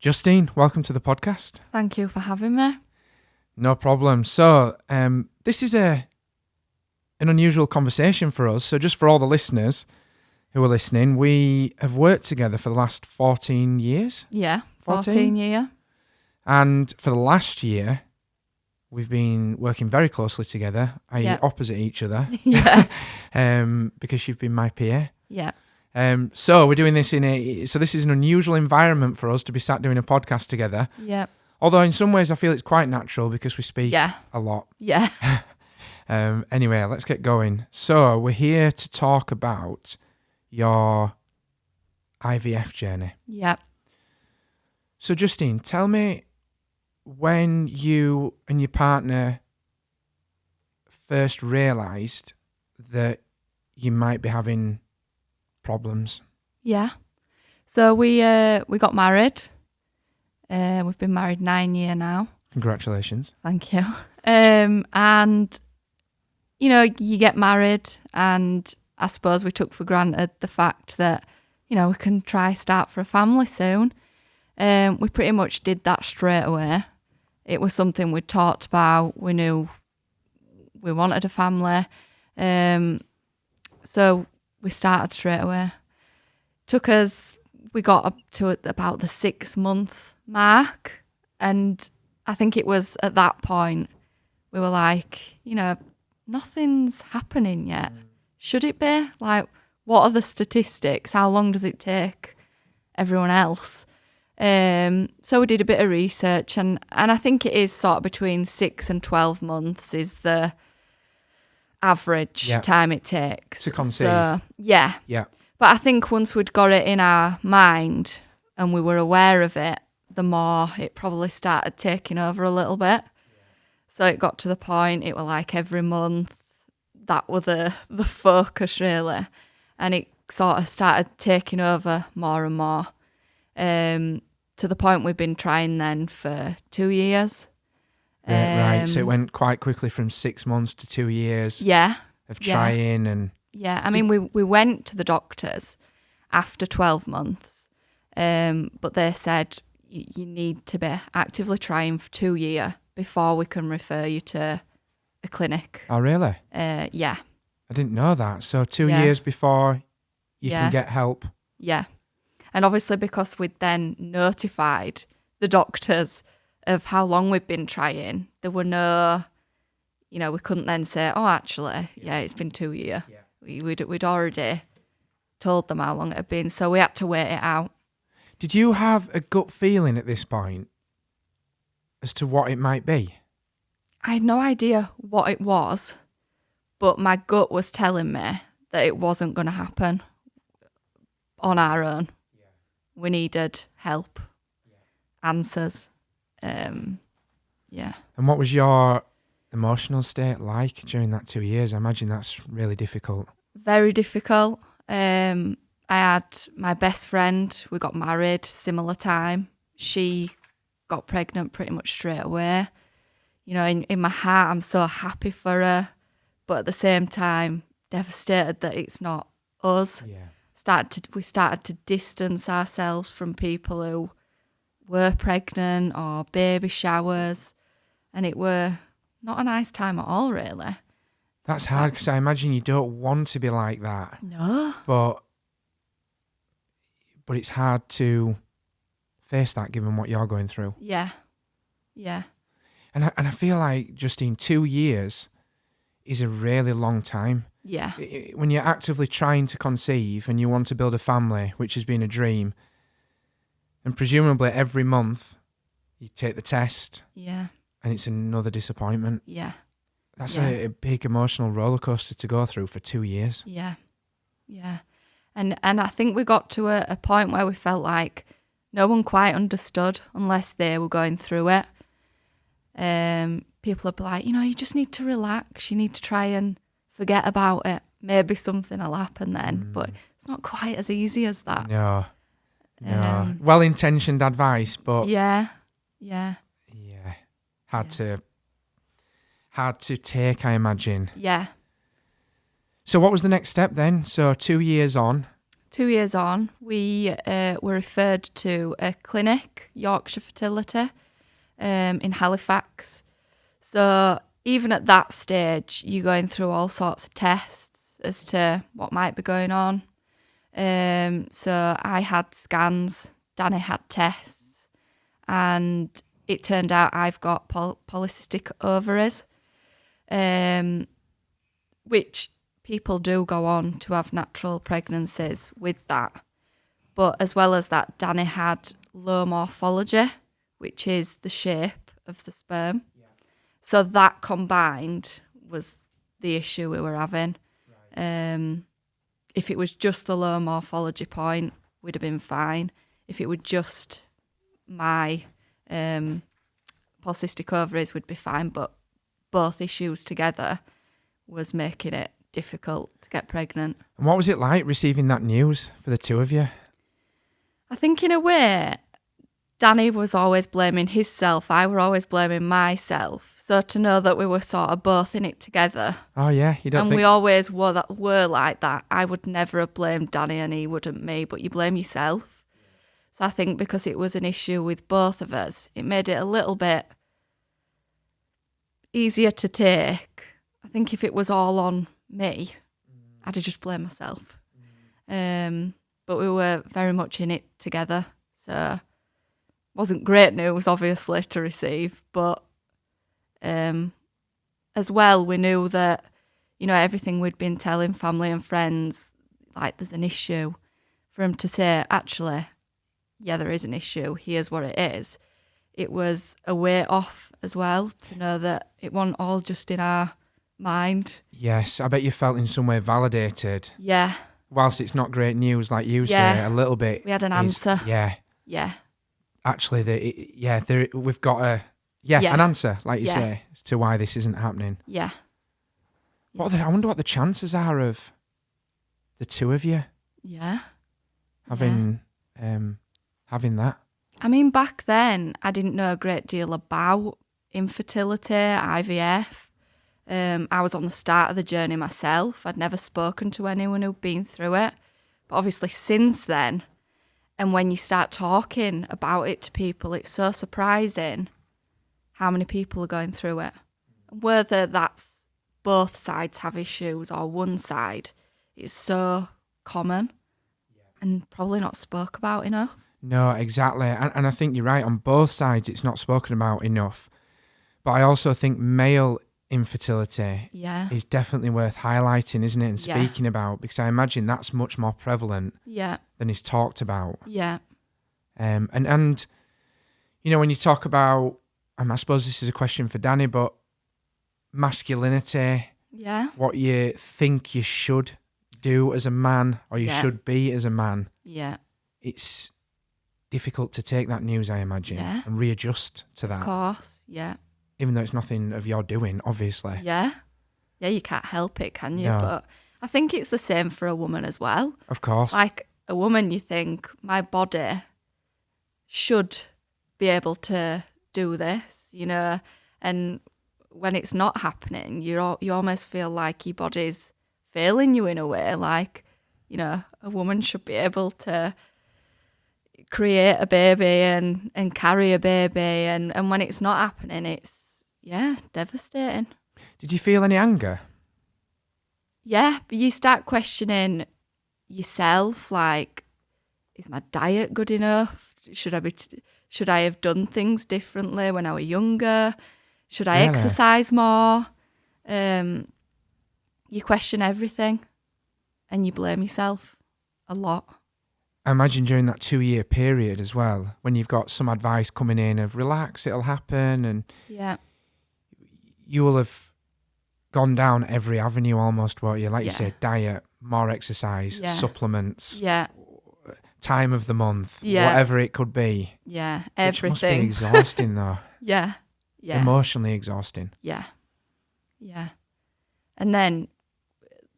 Justine, welcome to the podcast. Thank you for having me. No problem. So this is an unusual conversation for us. So just for all the listeners who are listening, we have worked together for the last 14 years. Yeah, 14 years. And for the last year, we've been working very closely together, i.e. Yeah. opposite each other. Yeah. Because you've been my peer. Yeah. So we're doing this so this is an unusual environment for us to be sat doing a podcast together. Yeah. Although in some ways I feel it's quite natural because we speak Yeah. a lot. Yeah. Anyway, let's get going. So we're here to talk about your IVF journey. Yeah. So Justine, tell me when you and your partner first realised that you might be having problems. Yeah. So we got married. We've been married 9 years now. Congratulations. Thank you. And you get married, and I suppose we took for granted the fact that we can start for a family soon. We pretty much did that straight away. It was something we talked about. We knew we wanted a family. So we started straight away. We got up to about the 6-month mark. And I think it was at that point we were like, nothing's happening yet. Should it be? Like, what are the statistics? How long does it take everyone else? So we did a bit of research, and I think it is sort of between 6 and 12 months is the average time it takes to conceive. So, yeah. Yeah. But I think once we'd got it in our mind and we were aware of it, the more it probably started taking over a little bit. So it got to the point it was like every month that was the focus really, and it sort of started taking over more and more. To the point we've been trying then for 2 years. Right. So it went quite quickly from 6 months to 2 years. Yeah. Of trying and. Yeah. I mean, we went to the doctors after 12 months, but they said you need to be actively trying for 2 years before we can refer you to a clinic. Oh, really? Yeah. I didn't know that. So 2 years before you can get help. Yeah. And obviously because we'd then notified the doctors of how long we'd been trying, there were no, we couldn't then say, oh, actually, it's been 2 years. Yeah. We'd already told them how long it had been, so we had to wait it out. Did you have a gut feeling at this point as to what it might be? I had no idea what it was, but my gut was telling me that it wasn't going to happen on our own. We needed help, answers. And what was your emotional state like during that 2 years? I imagine that's really difficult. Very difficult. I had my best friend. We got married similar time. She got pregnant pretty much straight away. In my heart, I'm so happy for her, but at the same time, devastated that it's not us. Yeah. We started to distance ourselves from people who were pregnant or baby showers, and it were not a nice time at all, really. That's hard because I imagine you don't want to be like that. No. But it's hard to face that given what you're going through. Yeah. Yeah. And I feel like, Justine, 2 years is a really long time. Yeah. When you're actively trying to conceive and you want to build a family, which has been a dream, and presumably every month you take the test. Yeah. And it's another disappointment. Yeah. That's a big emotional roller coaster to go through for 2 years. Yeah. Yeah. And I think we got to a point where we felt like no one quite understood unless they were going through it. People would be like, you just need to relax. You need to try and forget about it. Maybe something will happen then. But it's not quite as easy as that. No. Well-intentioned advice, but... Yeah. Hard to take, I imagine. Yeah. So what was the next step then? So 2 years on. 2 years on, we were referred to a clinic, Yorkshire Fertility, in Halifax. So even at that stage, you're going through all sorts of tests as to what might be going on. So I had scans, Danny had tests, and it turned out I've got polycystic ovaries, which people do go on to have natural pregnancies with that. But as well as that, Danny had low morphology, which is the shape of the sperm. Yeah. So that combined was the issue we were having. Right. If it was just the low morphology point, we'd have been fine. If it were just my polycystic ovaries, we'd be fine. But both issues together was making it difficult to get pregnant. And what was it like receiving that news for the two of you? I think in a way, Danny was always blaming himself. I were always blaming myself. So to know that we were sort of both in it together. Oh yeah, you don't and think... we always were like that. I would never have blamed Danny and he wouldn't me, but you blame yourself. So I think because it was an issue with both of us, it made it a little bit easier to take. I think if it was all on me, I'd have just blamed myself. But we were very much in it together. So wasn't great news, obviously, to receive. But as well, we knew that, everything we'd been telling family and friends, like there's an issue, for him to say, actually, yeah, there is an issue. Here's what it is. It was a weight off as well to know that it wasn't all just in our mind. Yes, I bet you felt in some way validated. Yeah. Whilst it's not great news, like you say, a little bit. We had an answer. Yeah. Yeah. Actually, we've got an answer, like you say, as to why this isn't happening. Yeah. I wonder what the chances are of the two of you. Yeah. Having that. I mean, back then, I didn't know a great deal about infertility, IVF. I was on the start of the journey myself. I'd never spoken to anyone who'd been through it. But obviously since then, and when you start talking about it to people, it's so surprising how many people are going through it. Whether that's both sides have issues or one side, it's so common and probably not spoke about enough. No, exactly. And I think you're right. On both sides, it's not spoken about enough. But I also think male infertility is definitely worth highlighting, isn't it? And speaking about, because I imagine that's much more prevalent than is talked about. Yeah. And when you talk about, I suppose this is a question for Danny, but masculinity, what you think you should do as a man or you should be as a man, it's difficult to take that news, I imagine, and readjust to that. Of course, Even though it's nothing of your doing, obviously. Yeah, you can't help it, can you? No. But I think it's the same for a woman as well. Of course. Like a woman, you think, my body should be able to do this, and when it's not happening, you almost feel like your body's failing you in a way. Like, a woman should be able to create a baby and carry a baby, and when it's not happening, it's devastating. Did you feel any anger? Yeah, but you start questioning yourself, like, is my diet good enough? Should I have done things differently when I was younger? Should I exercise more? You question everything and you blame yourself a lot. I imagine during that 2-year period as well, when you've got some advice coming in of relax, it'll happen, and you will have gone down every avenue almost, won't you? Like you said, diet, more exercise, supplements, time of the month, whatever it could be. Yeah, everything. Which must be exhausting though. Yeah. Emotionally exhausting. Yeah. And then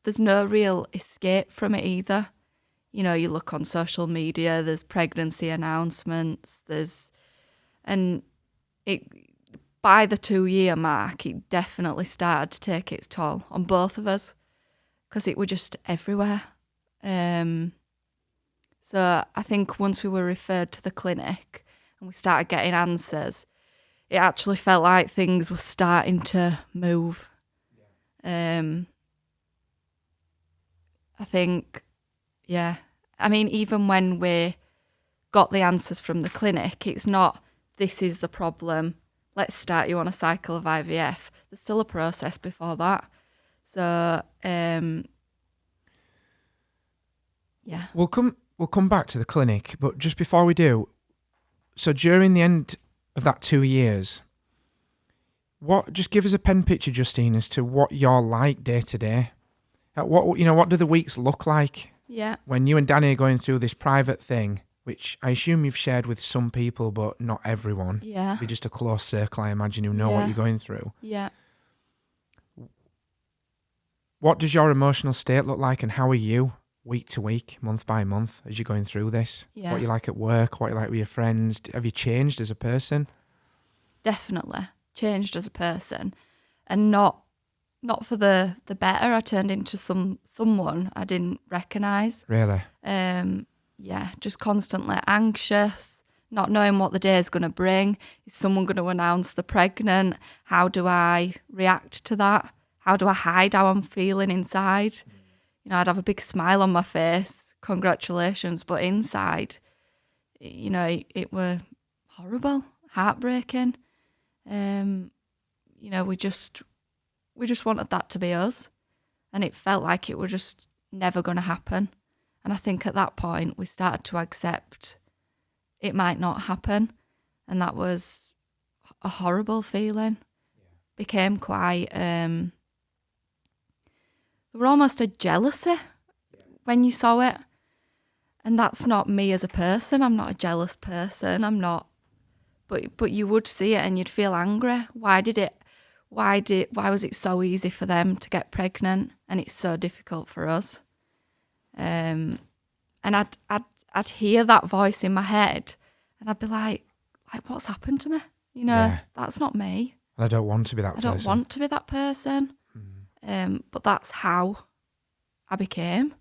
there's no real escape from it either. You look on social media, there's pregnancy announcements, by the 2-year mark, it definitely started to take its toll on both of us because it were just everywhere. So I think once we were referred to the clinic and we started getting answers, it actually felt like things were starting to move. I think, yeah. I mean, even when we got the answers from the clinic, it's not, this is the problem, let's start you on a cycle of IVF. There's still a process before that. So, yeah. We'll come back to the clinic, but just before we do, so during the end of that 2 years, just give us a pen picture, Justine, as to what you're like day to day. What do the weeks look like? Yeah. When you and Danny are going through this private thing, which I assume you've shared with some people, but not everyone. Yeah. It'd be just a close circle, I imagine, who know what you're going through. Yeah. What does your emotional state look like, and how are you week to week, month by month, as you're going through this? Yeah. What you like at work, what you like with your friends? Have you changed as a person? Definitely changed as a person, and not for the better. I turned into someone I didn't recognise. Really? Yeah, just constantly anxious, not knowing what the day is going to bring. Is someone going to announce they're pregnant? How do I react to that? How do I hide how I'm feeling inside? I'd have a big smile on my face, congratulations, but inside, it were horrible, heartbreaking. We just wanted that to be us, and it felt like it were just never going to happen. And I think at that point we started to accept it might not happen, and that was a horrible feeling. Became quite there were almost a jealousy when you saw it, and that's not me as a person. I'm not a jealous person. I'm not, but you would see it and you'd feel angry. Why was it so easy for them to get pregnant and it's so difficult for us? And I'd hear that voice in my head, and I'd be like what's happened to me? That's not me. I don't want to be that person. I don't want to be that person. But that's how I became.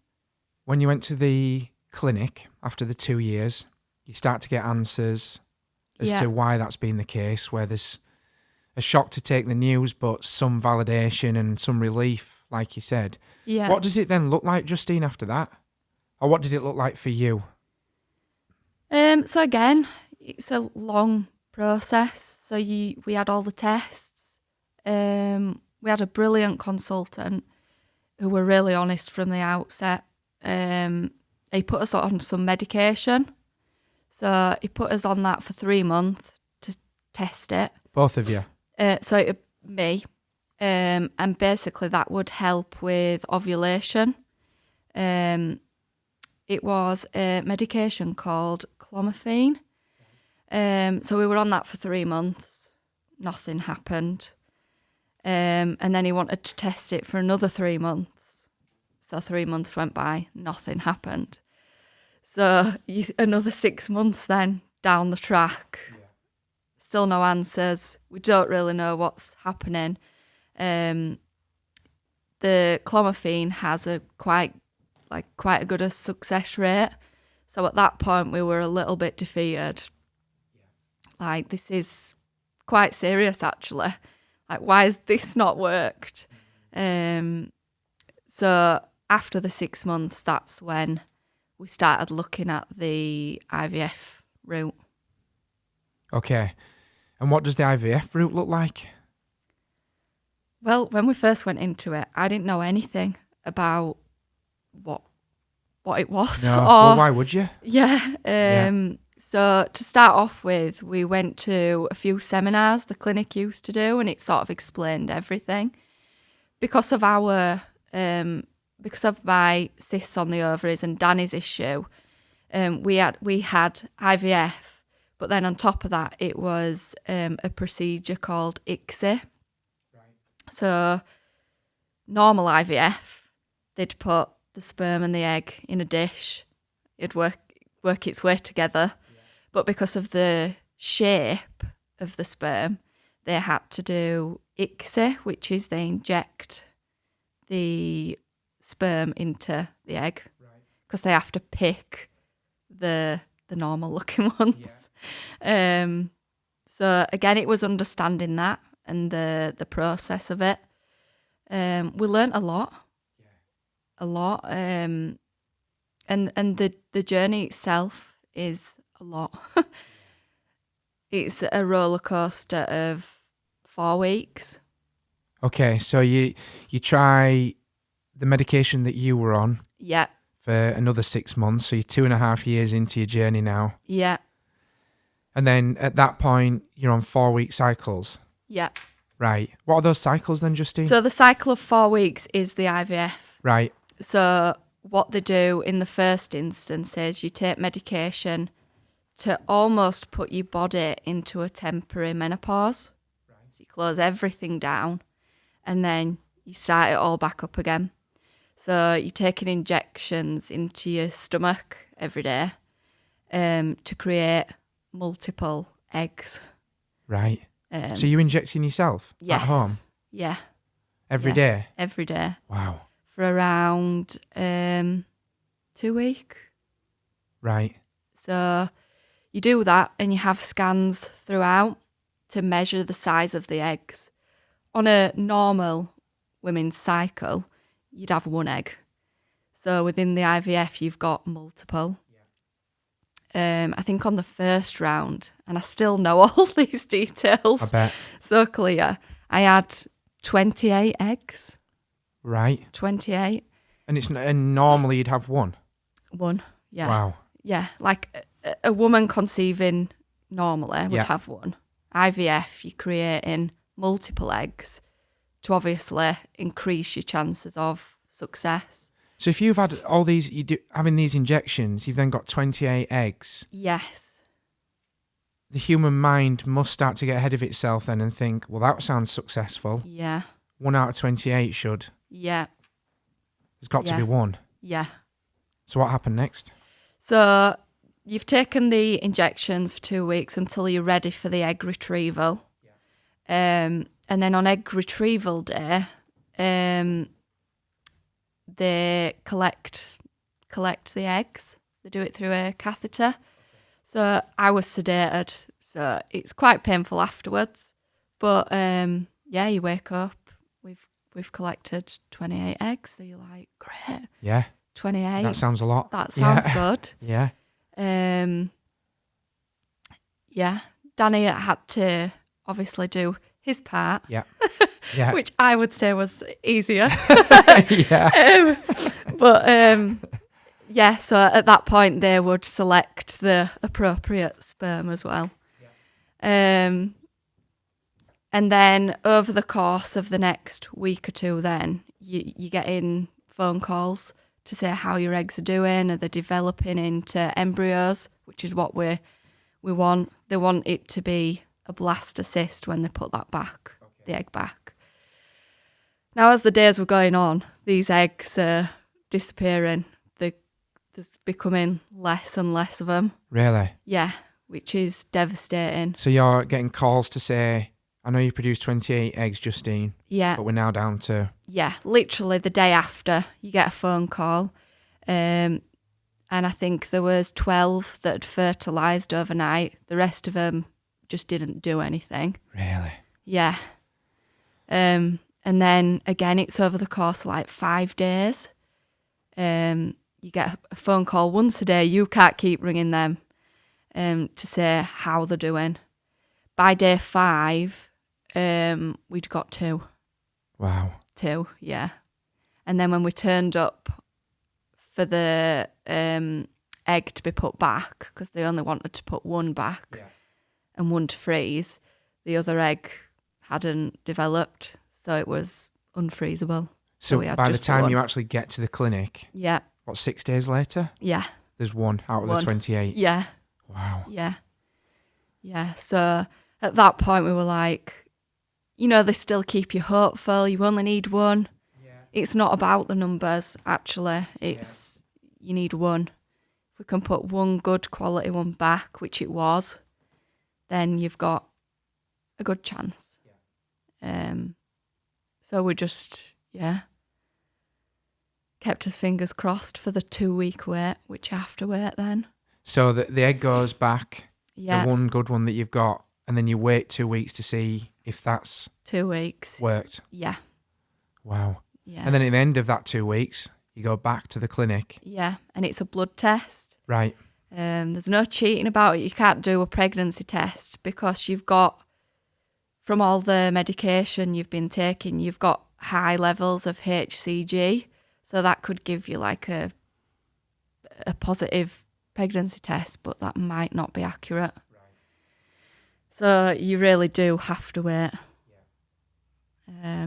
When you went to the clinic after the 2 years, you start to get answers as to why that's been the case, where there's a shock to take the news, but some validation and some relief, like you said. Yeah. What does it then look like, Justine, after that? Or what did it look like for you? So again, it's a long process. So we had all the tests. We had a brilliant consultant who were really honest from the outset. He put us on some medication. So he put us on that for 3 months to test it. Both of you? Me. And basically that would help with ovulation. It was a medication called clomiphene. So we were on that for 3 months. Nothing happened. And then he wanted to test it for another 3 months. So 3 months went by, nothing happened. So another 6 months then down the track. Yeah. Still no answers. We don't really know what's happening. The clomiphene has a quite a good success rate. So at that point we were a little bit defeated. Yeah. This is quite serious actually. Why has this not worked? So after the 6 months, that's when we started looking at the IVF route. Okay. And what does the IVF route look like? Well, when we first went into it, I didn't know anything about what it was. No, well, why would you? Yeah. So to start off with, we went to a few seminars the clinic used to do, and it sort of explained everything. Because of because of my cysts on the ovaries and Danny's issue, we had IVF, but then on top of that, it was a procedure called ICSI. Right. So normal IVF, they'd put the sperm and the egg in a dish. It'd work its way together. But because of the shape of the sperm, they had to do ICSI, which is they inject the sperm into the egg because they have to pick the normal looking ones. So again, it was understanding that and the process of it. We learnt a lot. And the journey itself is a lot. It's a roller coaster of 4 weeks. Okay, so you try the medication that you were on. Yeah. For another 6 months, so you're 2.5 years into your journey now. Yeah. And then at that point, you're on 4-week cycles. Yeah. Right. What are those cycles then, Justine? So the cycle of 4 weeks is the IVF. Right. So what they do in the first instance is you take medication to almost put your body into a temporary menopause. Right. So you close everything down and then you start it all back up again. So you're taking injections into your stomach every day to create multiple eggs. Right. So you're injecting yourself at home? Yeah. Every day? Every day. Wow. For around 2 weeks. Right. So you do that and you have scans throughout to measure the size of the eggs. On a normal women's cycle, you'd have 1 egg. So within the IVF, you've got multiple. I think on the first round, and I still know all these details. I bet. So clear. I had 28 eggs. Right. 28. And normally you'd have 1? 1, yeah. Wow. Yeah, like a woman conceiving normally would have 1. IVF, you're creating multiple eggs to obviously increase your chances of success. So if you've had all these, having these injections, you've then got 28 eggs. Yes. The human mind must start to get ahead of itself then and think, well, that sounds successful. Yeah. 1 out of 28 should. Yeah. There's got to be 1. Yeah. So what happened next? So you've taken the injections for 2 weeks until you're ready for the egg retrieval. Yeah. And then on egg retrieval day, they collect the eggs. They do it through a catheter. So I was sedated, so it's quite painful afterwards. But you wake up. We've collected 28 eggs. So you're like, great. Yeah. 28. That sounds a lot. That sounds good. Yeah. Danny had to obviously do his part. Yeah. Yeah. Which I would say was easier. Yeah. So at that point they would select the appropriate sperm as well. Yeah. And then over the course of the next week or two then, you get in phone calls to say how your eggs are doing, are they developing into embryos, which is what we want. They want it to be a blastocyst when they put that back, the egg back. Now, as the days were going on, these eggs are disappearing. There's becoming less and less of them. Really? Yeah, which is devastating. So you're getting calls to say, I know you produced 28 eggs, Justine. Yeah. But we're now down to... Yeah, literally the day after, you get a phone call. And I think there was 12 that had fertilised overnight. The rest of them just didn't do anything. Really? Yeah. And then again, it's over the course of like 5 days. You get a phone call once a day. You can't keep ringing them to say how they're doing. By day 5, we'd got 2. Wow. 2, yeah. And then when we turned up for the egg to be put back, because they only wanted to put 1 back and 1 to freeze, the other egg hadn't developed, so it was unfreezable. So we had by the just time 1. you actually get to the clinic, Yeah. what, 6 days later? Yeah. There's 1 out of the 28. Yeah. Wow. Yeah. Yeah. So at that point we were like, they still keep you hopeful. You only need 1. Yeah. It's not about the numbers, actually. It's you need 1. If we can put 1 good quality one back, which it was, then you've got a good chance. Yeah. So we just, kept his fingers crossed for the 2-week wait, which I have to wait then. So the egg goes back, Yeah. the one good one that you've got, and then you wait 2 weeks to see if that's 2 weeks. worked. Yeah. Wow. Yeah. And then at the end of that 2 weeks, you go back to the clinic. Yeah. And it's a blood test. Right. There's no cheating about it. You can't do a pregnancy test because you've got, from all the medication you've been taking, you've got high levels of HCG. So that could give you like a positive pregnancy test, but that might not be accurate. Right. So you really do have to wait. Yeah.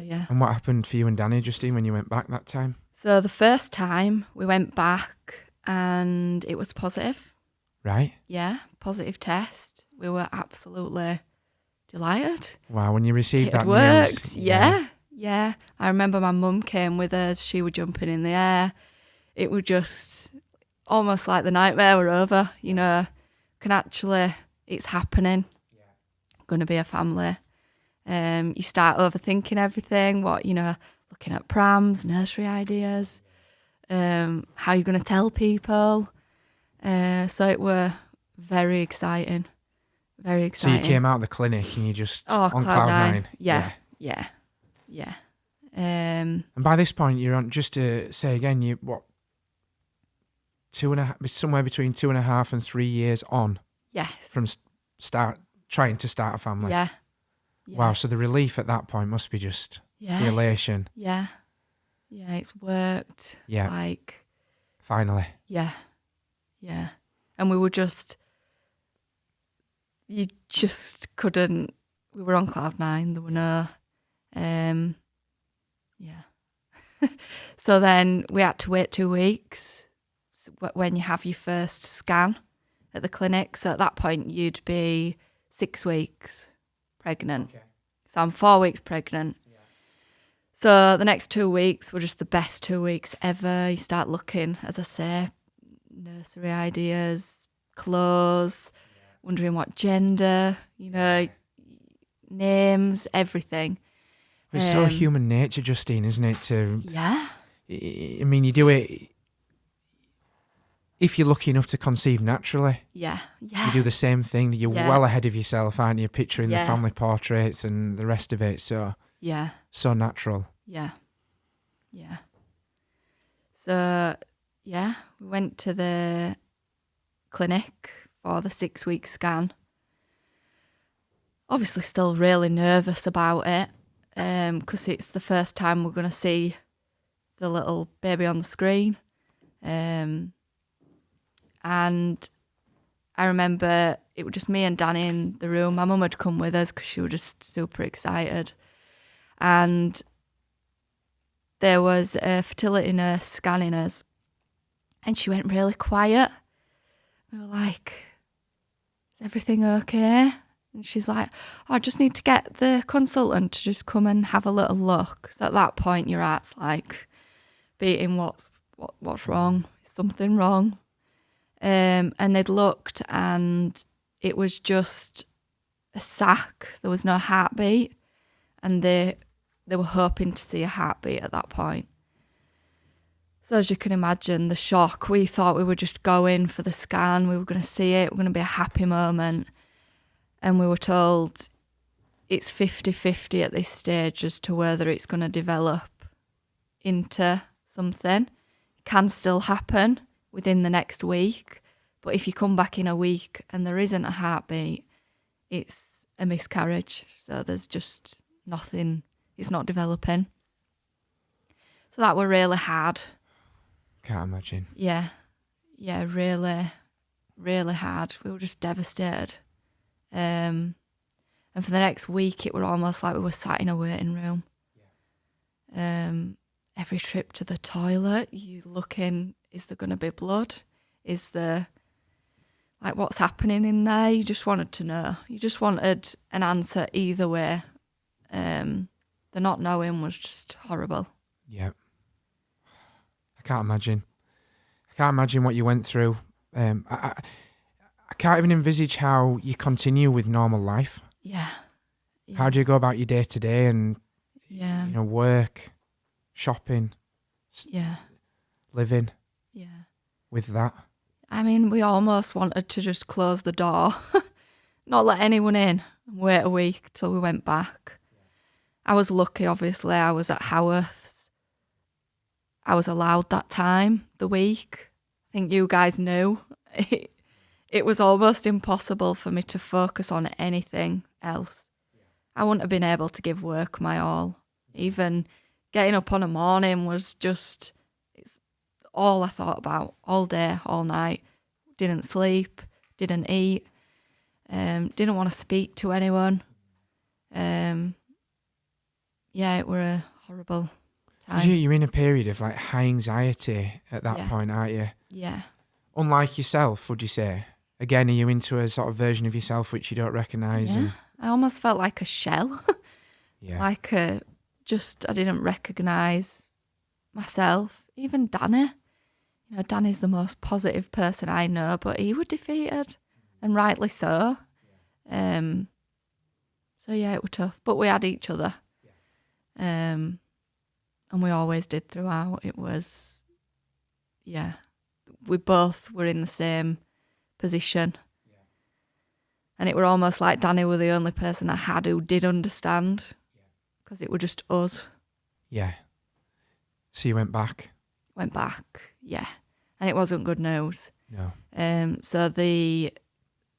Yeah. And what happened for you and Danny, Justine, when you went back that time? So the first time we went back and it was positive. Right. Yeah, positive test. We were absolutely delighted. Wow, when you received that worked. news. Yeah. I remember my mum came with us. She was jumping in the air. It was just almost like the nightmare were over. You know, it's happening. Yeah. Going to be a family. You start overthinking everything. Looking at prams, nursery ideas. How you're going to tell people. So it were very exciting. Very exciting. So you came out of the clinic and you just on cloud nine. Yeah. And by this point, you're on, just to say again, somewhere between 2.5 and 3 years on. Yes. From trying to start a family. Yeah. Wow. So the relief at that point must be just the elation. Yeah. Yeah. It's worked. Yeah. Finally. Yeah. And you just couldn't. We were on cloud nine. There were no. So then we had to wait 2 weeks when you have your first scan at the clinic. So at that point, you'd be 6 weeks pregnant. Okay. So I'm 4 weeks pregnant. Yeah. So the next 2 weeks were just the best 2 weeks ever. You start looking, as I say, nursery ideas, clothes, wondering what gender, names, everything. It's so human nature, Justine, isn't it? I mean, you do it if you're lucky enough to conceive naturally. Yeah. You do the same thing. You're well ahead of yourself, aren't you? Picturing the family portraits and the rest of it. So so natural. Yeah. So we went to the clinic for the 6-week scan. Obviously, still really nervous about it. Because it's the first time we're going to see the little baby on the screen. And I remember it was just me and Danny in the room. My mum had come with us because she was just super excited. And there was a fertility nurse scanning us. And she went really quiet. We were like, is everything okay? And she's like, I just need to get the consultant to just come and have a little look. So at that point, your heart's like beating, what's wrong? Is something wrong? And they'd looked and it was just a sac. There was no heartbeat. And they were hoping to see a heartbeat at that point. So as you can imagine, the shock, we thought we were just going for the scan. We were going to see it. We're going to be a happy moment. And we were told it's 50-50 at this stage as to whether it's going to develop into something. It can still happen within the next week. But if you come back in a week and there isn't a heartbeat, it's a miscarriage. So there's just nothing, it's not developing. So that were really hard. Can't imagine. Yeah, really, really hard. We were just devastated. And for the next week, it were almost like we were sat in a waiting room. Yeah. Every trip to the toilet, you looking, is there going to be blood? Is there, what's happening in there? You just wanted to know. You just wanted an answer either way. The not knowing was just horrible. Yeah. I can't imagine what you went through. I can't even envisage how you continue with normal life. Yeah. How do you go about your day to day and work, shopping, living? Yeah. With that. I mean, we almost wanted to just close the door, not let anyone in, and wait a week till we went back. I was lucky, obviously. I was at Howarths. I was allowed that time, the week. I think you guys knew. It was almost impossible for me to focus on anything else. I wouldn't have been able to give work my all. Even getting up on a morning was just, it's all I thought about all day, all night. Didn't sleep, didn't eat, didn't want to speak to anyone. Yeah, it were a horrible time. You're in a period of like high anxiety at that point, aren't you? Yeah. Unlike yourself, would you say? Again, are you into a sort of version of yourself which you don't recognise? Yeah. I almost felt like a shell. Yeah. Like I didn't recognise myself. Even Danny. You know, Danny's the most positive person I know, but he was defeated, and rightly so. So yeah, it was tough, but we had each other. And we always did throughout. It was, yeah, we both were in the same position. And it were almost like Danny were the only person I had who did understand, because it were just us. Yeah. So you went back? Went back, yeah. And it wasn't good news. No. So they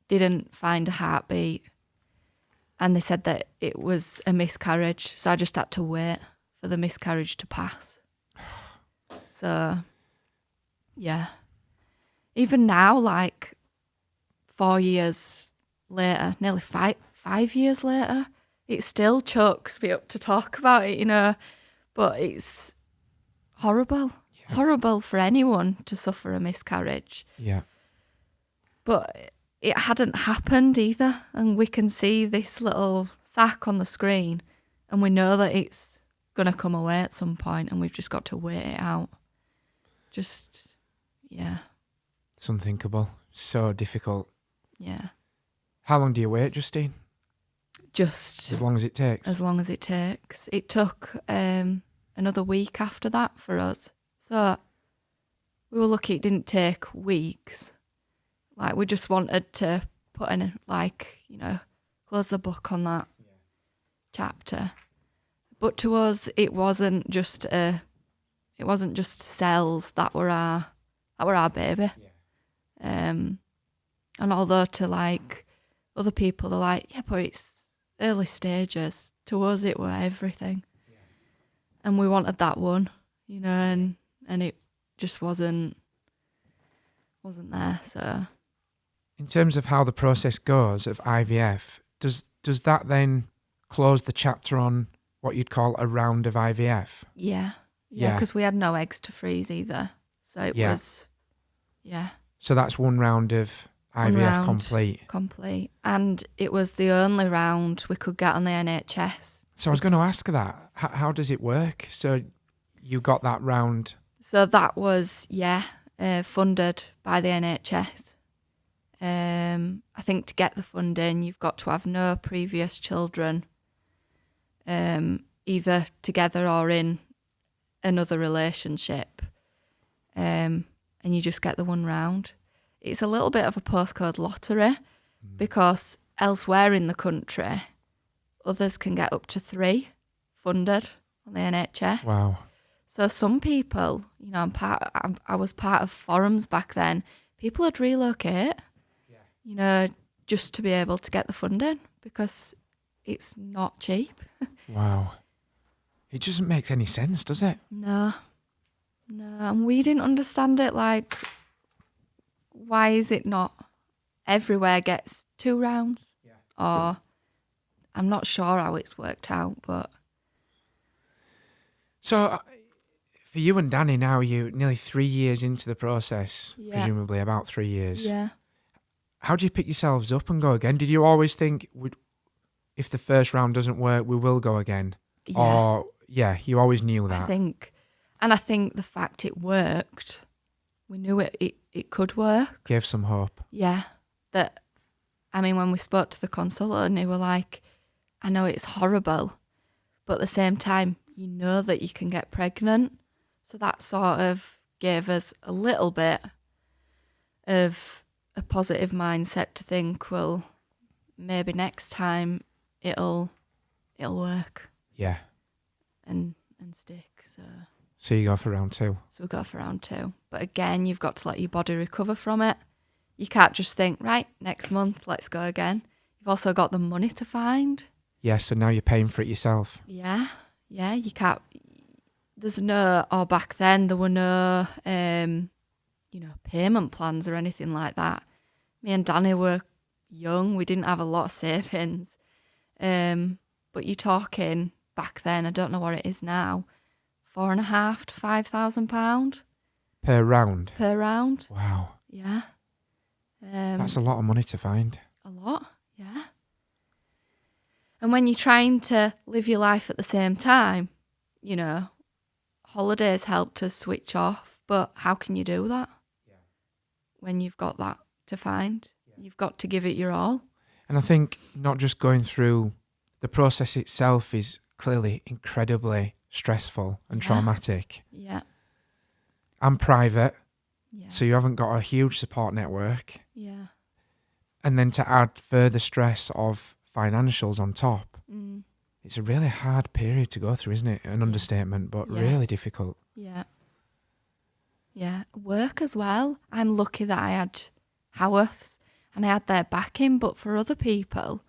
didn't find a heartbeat, and they said that it was a miscarriage. So I just had to wait for the miscarriage to pass. So, yeah. Even now, like 4 years later, nearly five years later, it still chokes me up to talk about it, you know. But it's horrible. Yeah. Horrible for anyone to suffer a miscarriage. Yeah. But it hadn't happened either. And we can see this little sac on the screen, and we know that it's going to come away at some point, and we've just got to wait it out. Just, yeah. It's unthinkable. So difficult. Yeah. How long do you wait, Justine? Just as long as it takes. As long as it takes. It took another week after that for us. So we were lucky it didn't take weeks. Like, we just wanted to put in, close the book on that chapter. But to us, it wasn't just cells that were our baby. And although to like other people, they're like, yeah, but it's early stages. To us, it were everything. And we wanted that one, you know, and it just wasn't there. So, in terms of how the process goes of IVF, does that then close the chapter on what you'd call a round of IVF? Yeah, because we had no eggs to freeze either. So it was, So that's one round of IVF complete. Complete. And it was the only round we could get on the NHS. So I was going to ask that. How does it work? So you got that round? So that was, funded by the NHS. I think to get the funding, you've got to have no previous children, either together or in another relationship. And you just get the one round. It's a little bit of a postcode lottery because elsewhere in the country, others can get up to 3 funded on the NHS. Wow. So some people, you know, I was part of forums back then. People would relocate, you know, just to be able to get the funding because it's not cheap. Wow. It doesn't make any sense, does it? No, and we didn't understand it. Like, why is it not everywhere gets 2 rounds? Or I'm not sure how it's worked out, but. So for you and Danny now, you're nearly 3 years into the process, presumably about 3 years. Yeah. How do you pick yourselves up and go again? Did you always think, if the first round doesn't work, we will go again? Yeah. Or, you always knew that? I think the fact it worked, we knew it could work. Gave some hope. Yeah. When we spoke to the consultant, they were like, I know it's horrible, but at the same time, you know that you can get pregnant. So that sort of gave us a little bit of a positive mindset to think, well, maybe next time it'll work Yeah. and stick. So you go for round 2. So we go for round 2. But again, you've got to let your body recover from it. You can't just think, right, next month, let's go again. You've also got the money to find. Yeah, so now you're paying for it yourself. Yeah, you can't. There's no, or back then there were no, payment plans or anything like that. Me and Danny were young. We didn't have a lot of savings. But you're talking back then, I don't know what it is now, £4,500 to £5,000 Per round? per round. Wow. Yeah. That's a lot of money to find. A lot, yeah. And when you're trying to live your life at the same time, holidays helped us switch off, but how can you do that when you've got that to find? You've got to give it your all. And I think not just going through the process itself is clearly incredibly stressful and traumatic. Yeah. And private, Yeah. so you haven't got a huge support network. Yeah. And then to add further stress of financials on top, it's a really hard period to go through, isn't it? An understatement, but really difficult. Yeah. Yeah. Work as well. I'm lucky that I had Howarths and I had their backing, but for other people,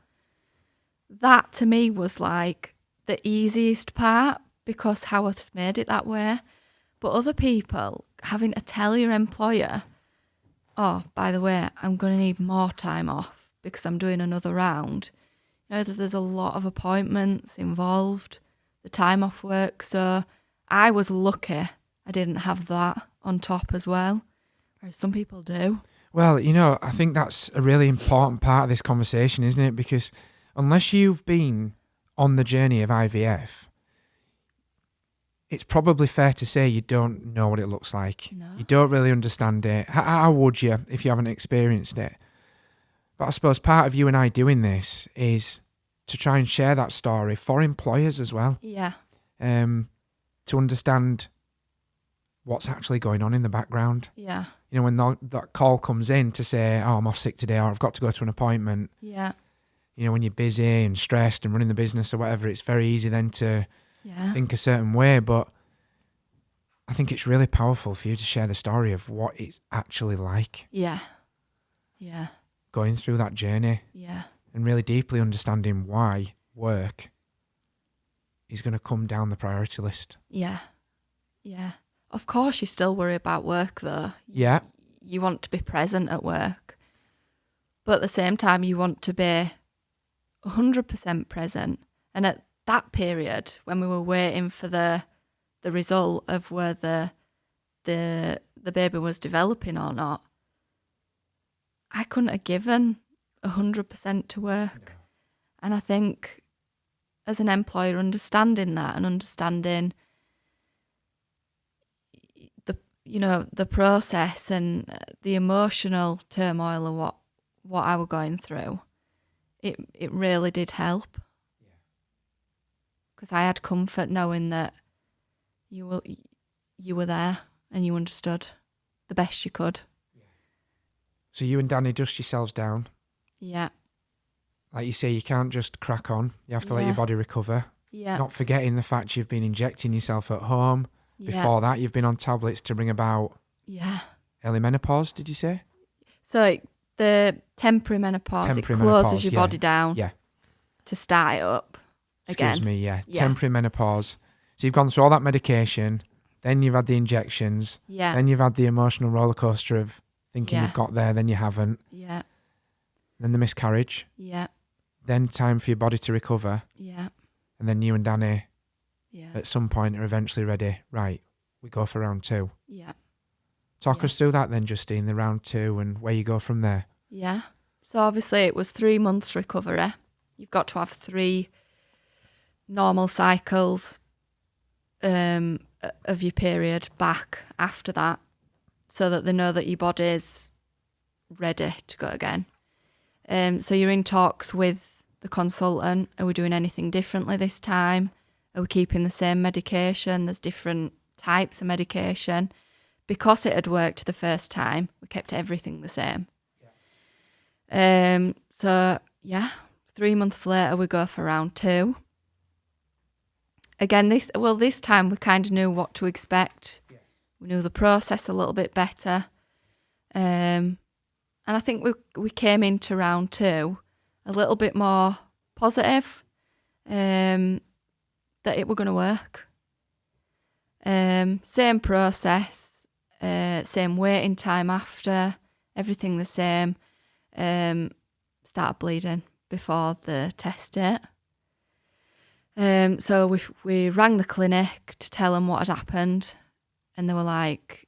that to me was like the easiest part because Howarths made it that way. But other people having to tell your employer, oh, by the way, I'm going to need more time off because I'm doing another round. There's a lot of appointments involved, the time off work. So I was lucky I didn't have that on top as well, whereas some people do. Well, I think that's a really important part of this conversation, isn't it? Because unless you've been on the journey of IVF, it's probably fair to say you don't know what it looks like. No. You don't really understand it. How would you if you haven't experienced it? But I suppose part of you and I doing this is to try and share that story for employers as well. Yeah. To understand what's actually going on in the background. Yeah. When that call comes in to say, oh, I'm off sick today or I've got to go to an appointment. Yeah. When you're busy and stressed and running the business or whatever, it's very easy then to think a certain way. But I think it's really powerful for you to share the story of what it's actually like. Yeah. Yeah. Going through that journey. Yeah. And really deeply understanding why work is going to come down the priority list. Yeah. Yeah. Of course you still worry about work though. Yeah. You want to be present at work. But at the same time you want to be 100% present. And at that period when we were waiting for the result of whether the baby was developing or not, I couldn't have given 100% to work. No. And I think as an employer, understanding that and understanding the process and the emotional turmoil of what I was going through, it really did help. Because I had comfort knowing that you were there and you understood the best you could. So you and Danny dust yourselves down. Yeah. Like you say, you can't just crack on. You have to let your body recover. Yeah. Not forgetting the fact you've been injecting yourself at home. Before that, you've been on tablets to bring about early menopause, did you say? So the temporary menopause, it closes your body down to start it up again. Excuse me, temporary menopause. So you've gone through all that medication, then you've had the injections, then you've had the emotional roller coaster of thinking you've got there, then you haven't. Yeah. Then the miscarriage. Yeah. Then time for your body to recover. Yeah. And then you and Danny at some point are eventually ready. Right, we go for round 2. Yeah. Talk us through that then, Justine, the round 2 and where you go from there. Yeah. So obviously it was 3 months recovery. You've got to have 3 normal cycles of your period back after that so that they know that your body's ready to go again. So you're in talks with the consultant. Are we doing anything differently this time? Are we keeping the same medication? There's different types of medication because it had worked the first time, we kept everything the same. So, 3 months later, we go for round 2. Again, this time we kind of knew what to expect. Yes. We knew the process a little bit better. And I think we came into round 2 a little bit more positive that it were going to work. Same process, same waiting time after, everything the same. Started bleeding before the test date. So we rang the clinic to tell them what had happened, and they were like,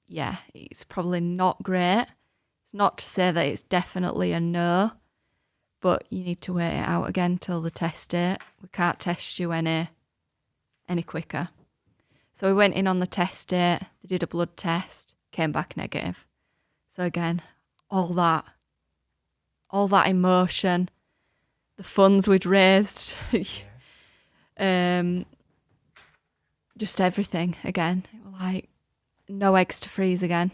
yeah, it's probably not great. It's not to say that it's definitely a no, but you need to wait it out again till the test date. We can't test you any quicker. So we went in on the test date, they did a blood test, came back negative. So again, all that emotion, the funds we'd raised, just everything again. It was like no eggs to freeze again.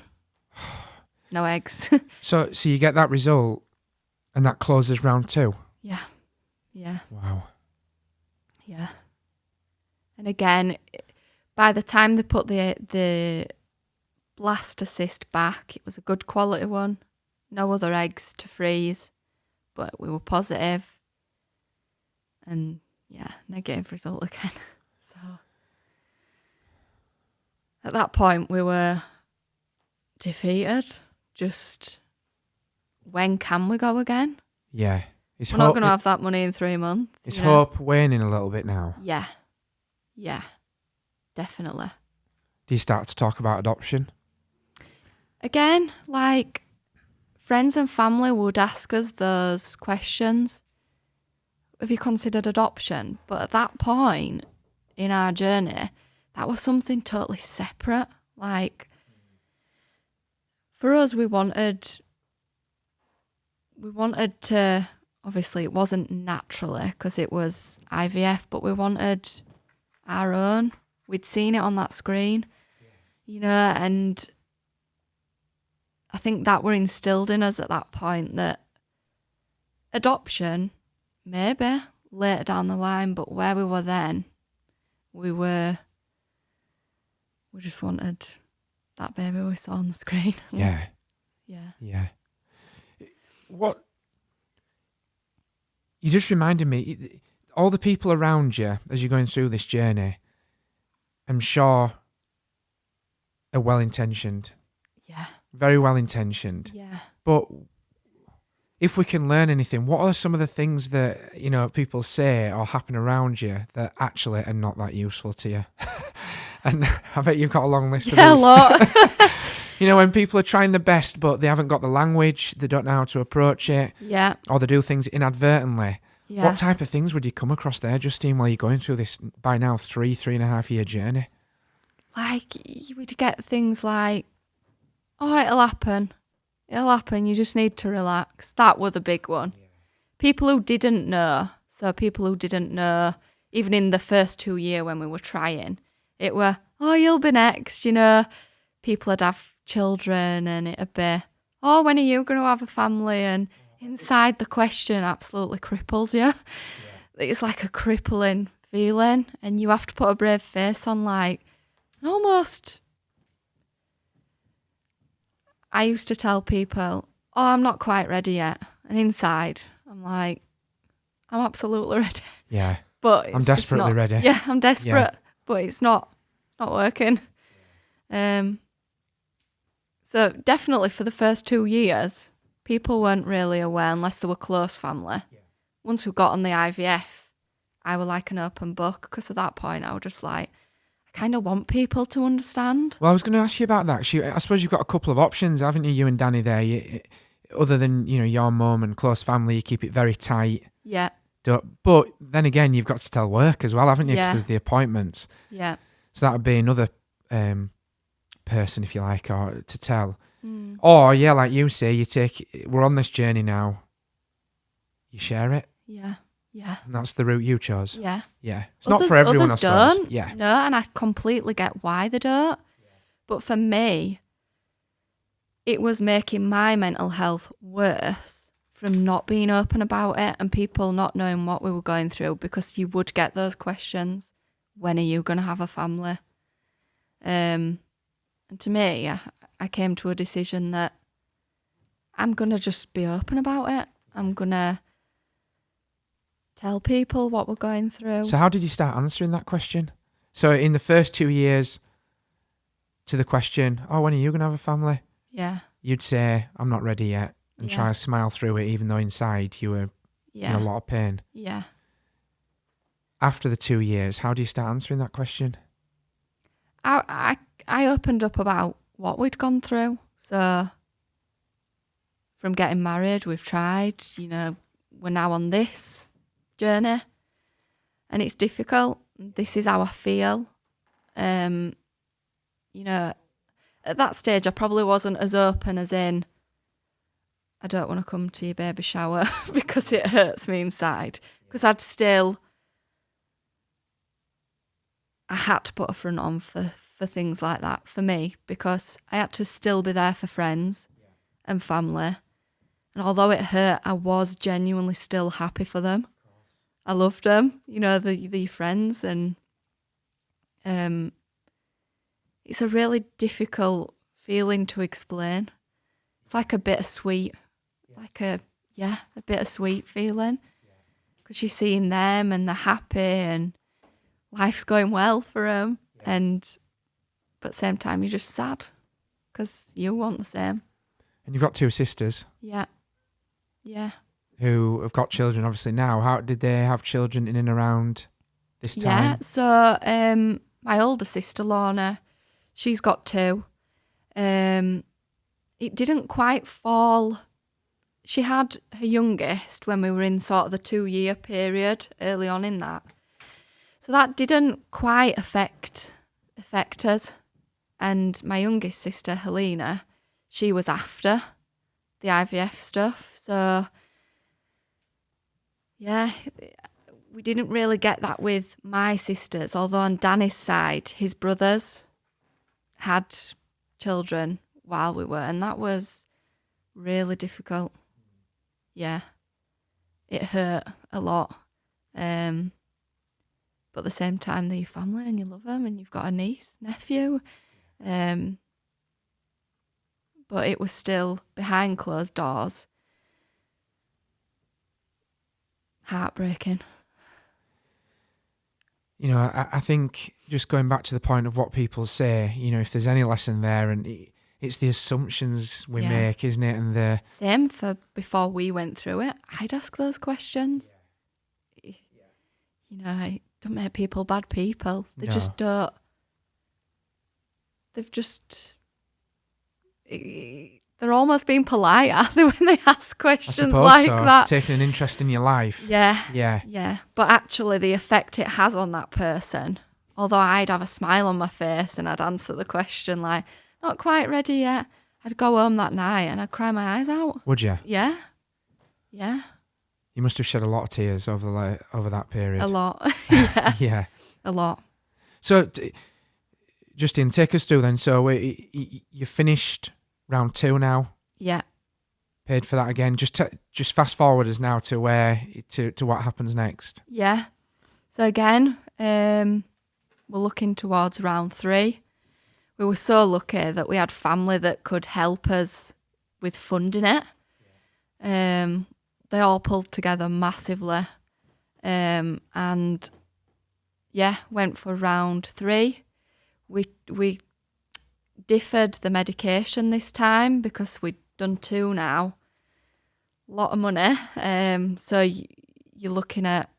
No eggs. So you get that result, and that closes round 2. Yeah. Wow. Yeah. And by the time they put the blastocyst back, it was a good quality one. No other eggs to freeze, but we were positive. And negative result again. So at that point we were defeated. Just, when can we go again? Yeah. We're not going to have that money in 3 months. Is hope waning a little bit now? Yeah, definitely. Do you start to talk about adoption? Again, like, friends and family would ask us those questions. Have you considered adoption? But at that point in our journey, that was something totally separate. Like, for us, we wanted to, obviously it wasn't naturally because it was IVF, but we wanted our own. We'd seen it on that screen, and I think that were instilled in us at that point, that adoption, maybe later down the line, but where we were then, we just wanted that baby we saw on the screen. Yeah. What? You just reminded me, all the people around you as you're going through this journey, I'm sure are well-intentioned. Yeah. Very well-intentioned. Yeah. But if we can learn anything, what are some of the things that, people say or happen around you that actually are not that useful to you? And I bet you've got a long list of these. Yeah, a lot. When people are trying their best, but they haven't got the language, they don't know how to approach it. Yeah. Or they do things inadvertently. Yeah. What type of things would you come across there, Justine, while you're going through this, by now, 3.5 year journey? Like, you would get things like, oh, it'll happen. You just need to relax. That was the big one. Yeah. People who didn't know. So people who didn't know, even in the first 2 years when we were trying, it were, oh, you'll be next, People would have children and it'd be, oh, when are you going to have a family? And inside the question absolutely cripples you. Yeah. It's like a crippling feeling, and you have to put a brave face on, like, almost. I used to tell people, oh, I'm not quite ready yet. And inside, I'm like, I'm absolutely ready. Yeah. But it's I'm desperately ready. Yeah, I'm desperate, but it's not working. So definitely for the first 2 years, people weren't really aware unless they were close family. Yeah. Once we got on the IVF, I was like an open book, because at that point I was just like, I kind of want people to understand. Well, I was going to ask you about that. I suppose you've got a couple of options, haven't you? You and Danny there. Other than your mum and close family, you keep it very tight. Yeah. But then again, you've got to tell work as well, haven't you? Yeah. Because there's the appointments. Yeah. So that would be another person, if you like, or to tell. Mm. Or like you say, we're on this journey now. You share it. Yeah. Yeah. And that's the route you chose. Yeah. Yeah. It's not for everyone, I suppose. Don't. Yeah. No, and I completely get why they don't. But for me, it was making my mental health worse from not being open about it and people not knowing what we were going through, because you would get those questions. When are you going to have a family? And to me, I came to a decision that I'm going to just be open about it. I'm going to tell people what we're going through. So how did you start answering that question? So in the first 2 years to the question, oh, when are you going to have a family? Yeah. You'd say, I'm not ready yet, and try to smile through it, even though inside you were in a lot of pain. Yeah. After the 2 years, how do you start answering that question? I opened up about what we'd gone through. So from getting married, we've tried, we're now on this journey and it's difficult. This is how I feel. At that stage, I probably wasn't as open as in, I don't want to come to your baby shower because it hurts me inside. Because I had to put a front on for things like that for me, because I had to still be there for friends and family. And although it hurt, I was genuinely still happy for them. I loved them, the friends. And it's a really difficult feeling to explain. It's like a bittersweet, a bittersweet feeling. Because you're seeing them and they're happy and life's going well for them. But at the same time, you're just sad because you want the same. And you've got 2 sisters. Yeah. Yeah. Who have got children, obviously, now. How did they have children in and around this time? Yeah, so my older sister, Lorna, she's got 2. It didn't quite fall. She had her youngest when we were in sort of the 2-year period early on in that. So that didn't quite affect us. And my youngest sister, Helena, she was after the IVF stuff. So, yeah, we didn't really get that with my sisters. Although on Danny's side, his brothers had children while we were. And that was really difficult. Yeah, it hurt a lot. But at the same time, they're your family and you love them and you've got a niece, nephew. But it was still behind closed doors. Heartbreaking. I think just going back to the point of what people say, if there's any lesson there, and it's the assumptions we make, isn't it? And same for before we went through it. I'd ask those questions. I don't make people bad people. They just don't. They're almost being polite, aren't they, when they ask questions like that? Taking an interest in your life. Yeah. But actually, the effect it has on that person, although I'd have a smile on my face and I'd answer the question like, not quite ready yet, I'd go home that night and I'd cry my eyes out. Would you? Yeah. You must have shed a lot of tears over that period. A lot. Yeah. A lot. So, Justine, take us through then. So, you finished round 2 now. Yeah. Paid for that again. Just fast forward us now to what happens next. Yeah. So again, we're looking towards round 3. We were so lucky that we had family that could help us with funding it. They all pulled together massively. And went for round 3. We differed the medication this time because we'd done 2 now. A lot of money. So you're looking at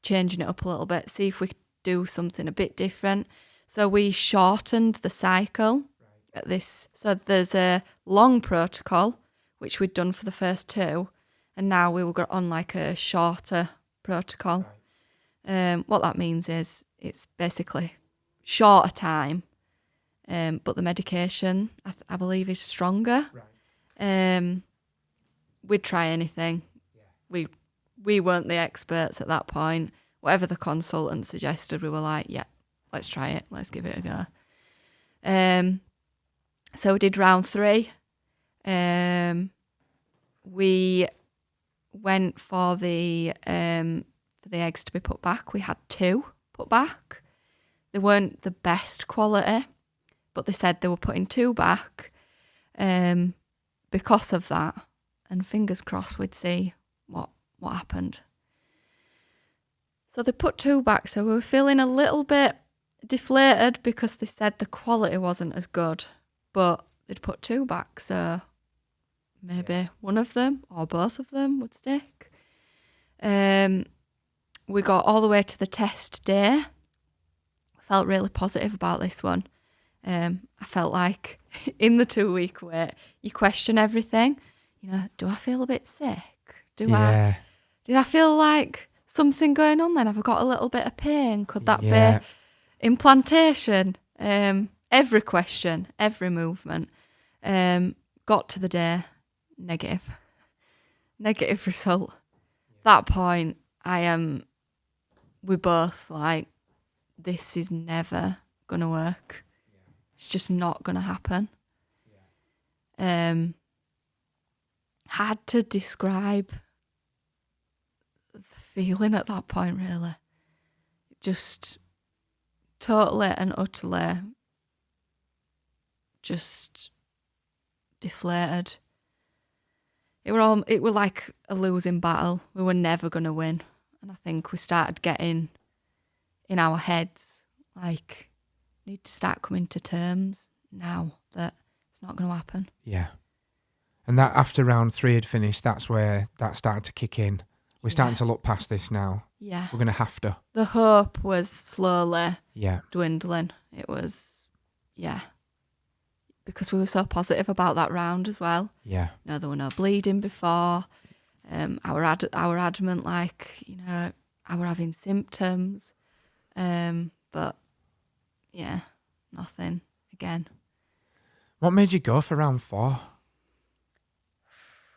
changing it up a little bit, see if we could do something a bit different. So we shortened the cycle at this. So there's a long protocol, which we'd done for the first 2, and now we will go on like a shorter protocol. What that means is it's basically shorter time, but the medication, I believe, is stronger. We'd try anything. We weren't the experts at that point. Whatever the consultant suggested, we were like, yeah, let's try it. Let's give it a So we did round 3. We went for the eggs to be put back. We had 2 put back. They weren't the best quality, but they said they were putting 2 back because of that. And fingers crossed we'd see what happened. So they put 2 back, so we were feeling a little bit deflated because they said the quality wasn't as good, but they'd put 2 back, so maybe one of them or both of them would stick. We got all the way to the test day. Felt really positive about this one. I felt like in the 2-week wait, you question everything. You know, do I feel a bit sick? Did I feel like something going on then? Have I got a little bit of pain? Could that be implantation? Every question, every movement. Got to the day, negative result. That point, we both like, this is never gonna work. It's just not gonna happen. Had to describe the feeling at that point, really. Just totally and utterly just deflated. It were like a losing battle. We were never going to win. And I think we started getting in our heads, like, need to start coming to terms now that it's not going to happen. Yeah. And that after round 3 had finished, that's where that started to kick in. We're starting to look past this now. Yeah. We're going to have to. The hope was slowly dwindling. It was, because we were so positive about that round as well. Yeah. You know, there were no bleeding before. I were adamant, like, you know, I were having symptoms. But, yeah, nothing again. What made you go for round 4?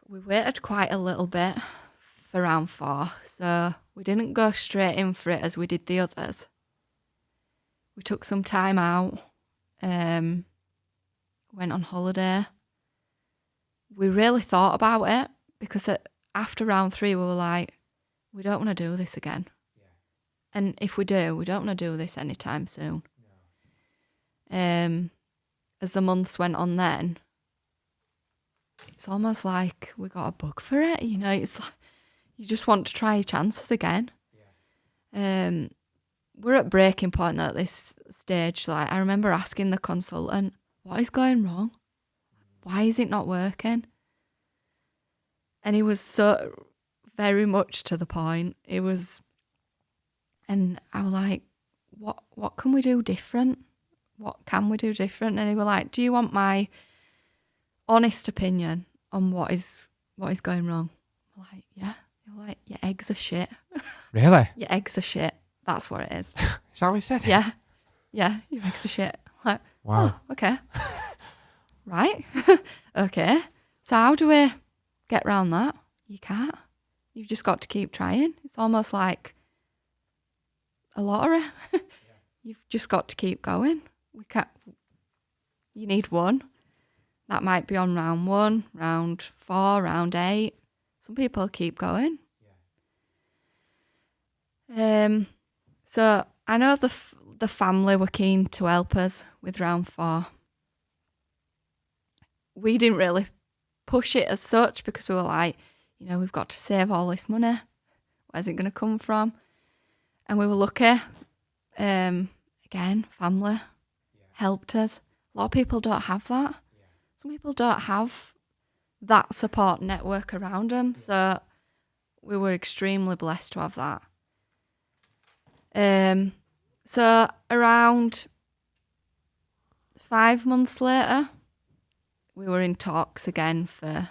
We waited quite a little bit for round 4, so we didn't go straight in for it as we did the others. We took some time out, went on holiday. We really thought about it because after round 3 we were like, we don't want to do this again. Yeah. And if we do, we don't want to do this anytime soon. No. As the months went on then, it's almost like we got a bug for it, you know. It's like you just want to try your chances again. Yeah. We're at breaking point though at this stage. Like, I remember asking the consultant, what is going wrong? Why is it not working? And he was so very much to the point. It was, and I was like, what can we do different? What can we do different? And he was like, do you want my honest opinion on what is going wrong? I'm like, yeah. You're like, your eggs are shit. Really? Your eggs are shit. That's what it is. Is that what he said? Yeah. Yeah, your eggs are shit. I'm like, wow. Oh, okay. Right. Okay. So how do we get around that? You can't. You've just got to keep trying. It's almost like a lottery. Yeah. You've just got to keep going. You need one. That might be on round 1, round 4, round 8. Some people keep going. Yeah. So I know the family were keen to help us with round 4. We didn't really push it as such because we were like, you know, we've got to save all this money. Where's it going to come from? And we were lucky. Again, family helped us. A lot of people don't have that. Yeah. Some people don't have that support network around them. Yeah. So we were extremely blessed to have that. So around 5 months later, we were in talks again for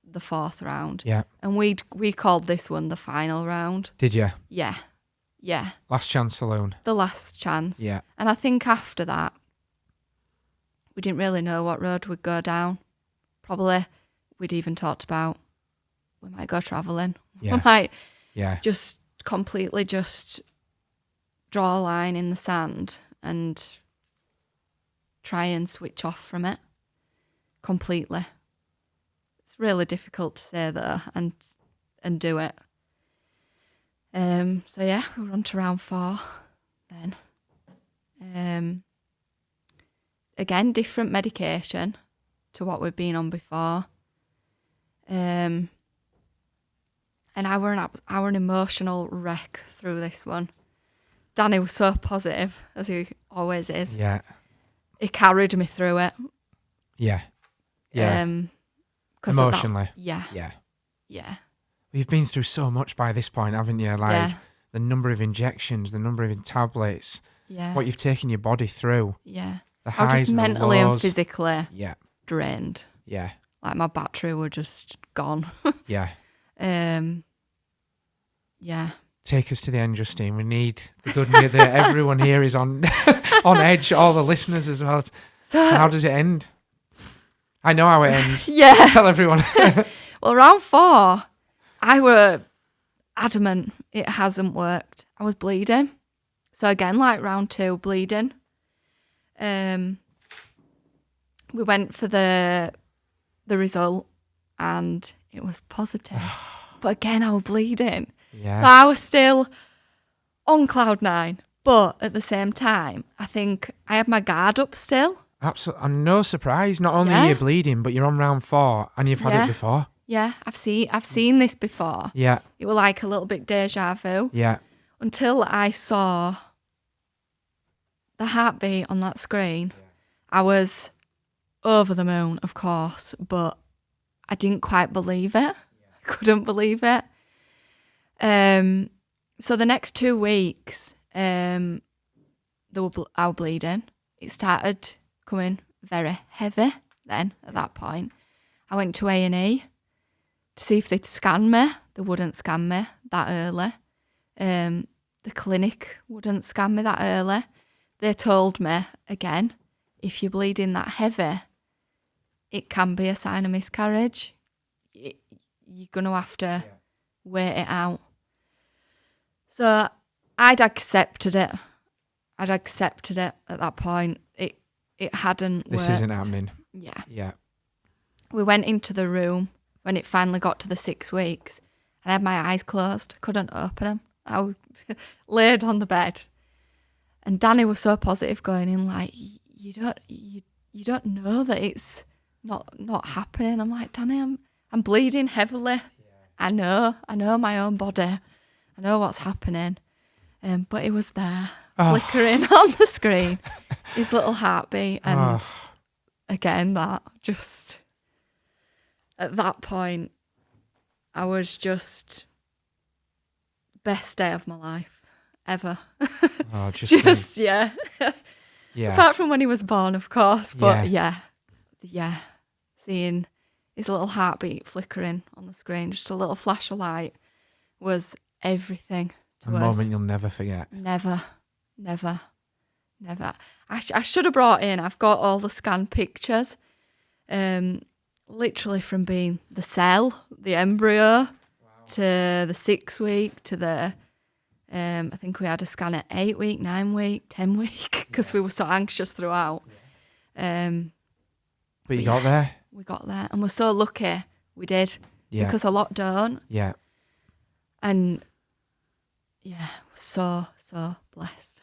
the 4th round. Yeah. And we called this one the final round. Did you? Yeah. Yeah. Last chance saloon. The last chance. Yeah. And I think after that, we didn't really know what road we'd go down. Probably we'd even talked about we might go travelling. Yeah. We might just completely just draw a line in the sand and try and switch off from it completely. It's really difficult to say though and do it. So yeah, we were on to round 4 then. Again, different medication to what we've been on before. And I were an emotional wreck through this one. Danny was so positive, as he always is. Yeah. He carried me through it. Yeah. Yeah. 'Cause emotionally. Yeah. Yeah. You've been through so much by this point, haven't you? Like the number of injections, the number of tablets, what you've taken your body through. Yeah. The I was highs, just the mentally and lows. physically drained. Yeah. Like my battery were just gone. Yeah. Yeah. Take us to the end, Justine. We need the good news that everyone here is on on edge, all the listeners as well. So how does it end? I know how it ends. Yeah. Tell everyone. Well, round 4, I were adamant it hasn't worked. I was bleeding. So again, like round 2, bleeding. We went for the result and it was positive. But again, I was bleeding. Yeah. So I was still on cloud 9. But at the same time, I think I had my guard up still. Absolutely. I'm no surprise. Not only are you bleeding, but you're on round 4 and you've had it before. Yeah, I've seen this before. Yeah. It was like a little bit deja vu. Yeah. Until I saw the heartbeat on that screen. I was over the moon, of course, but I didn't quite believe it. I couldn't believe it. So the next 2 weeks, I was bleeding. It started coming very heavy then at that point. I went to A&E to see if they'd scan me. They wouldn't scan me that early. The clinic wouldn't scan me that early. They told me, again, if you're bleeding that heavy, it can be a sign of miscarriage. You're going to have to wait it out. So I'd accepted it. At that point. It hadn't This worked. isn't happening. Yeah. Yeah. We went into the room when it finally got to the 6 weeks and I had my eyes closed. Couldn't open them. I was laid on the bed. And Danny was so positive going in like, you don't know that it's not happening. I'm like, Danny, I'm bleeding heavily. Yeah. I know my own body. I know what's happening. But it was there, flickering on the screen, his little heartbeat. And again, that just, at that point, I was just, best day of my life, ever. Just, yeah. Apart from when he was born, of course. But yeah. Seeing his little heartbeat flickering on the screen, just a little flash of light, was everything. A moment you'll never forget. Never. I should have brought in, I've got all the scanned pictures, literally from being the cell, the embryo, to the 6 week, to the, I think we had a scan at 8 week, 9 week, 10 week, because we were so anxious throughout. But you got there? We got there, and we're so lucky we did, because a lot don't. Yeah. And yeah, so blessed.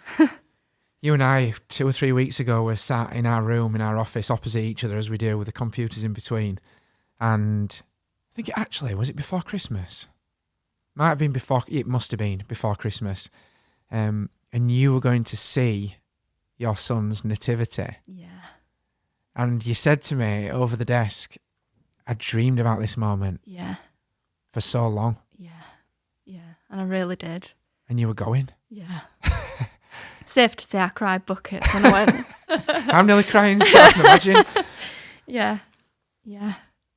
You and I, 2 or 3 weeks ago, were sat in our room, in our office, opposite each other, as we do, with the computers in between. And I think was it before Christmas? Might have been before, it must have been before Christmas. And you were going to see your son's nativity. Yeah. And you said to me over the desk, I dreamed about this moment. Yeah. For so long. Yeah. And I really did. And you were going? Yeah. Safe to say I cried buckets when I went. I'm nearly crying, so I can imagine. Yeah.